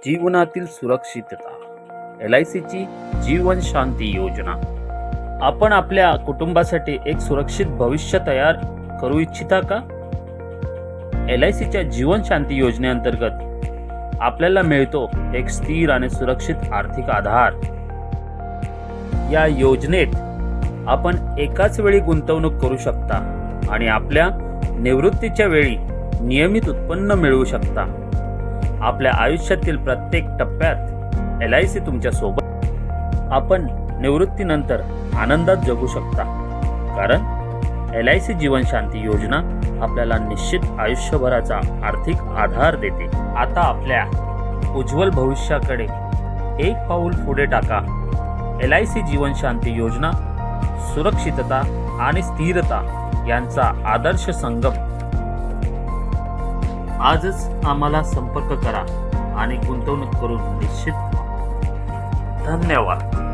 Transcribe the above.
जीवनातील सुरक्षितता, LICची जीवन शांती योजना. आपण आपल्या कुटुंबासाठी एक सुरक्षित भविष्य तयार करू इच्छिता का? LICच्या जीवन शांती योजनेअंतर्गत आपल्याला मिळतो एक स्थिर आणि सुरक्षित आर्थिक आधार. या योजनेत आपण एकाच वेळी गुंतवणूक करू शकता आणि आपल्या निवृत्तीच्या वेळी नियमित उत्पन्न मिळवू शकता. आपल्या आयुष्यातील प्रत्येक टप्प्यात LIC तुमच्या सोबत. आपण निवृत्तीनंतर आनंदात जगू शकता, कारण LIC जीवन शांती योजना आपल्याला निश्चित आयुष्यभराचा आर्थिक आधार देते. आता आपल्या उज्ज्वल भविष्याकडे एक पाऊल पुढे टाका. LIC जीवन शांती योजना सुरक्षितता आणि स्थिरता यांचा आदर्श संगम. आजच आम्हाला संपर्क करा आणि गुंतवणूक करून निश्चित. धन्यवाद.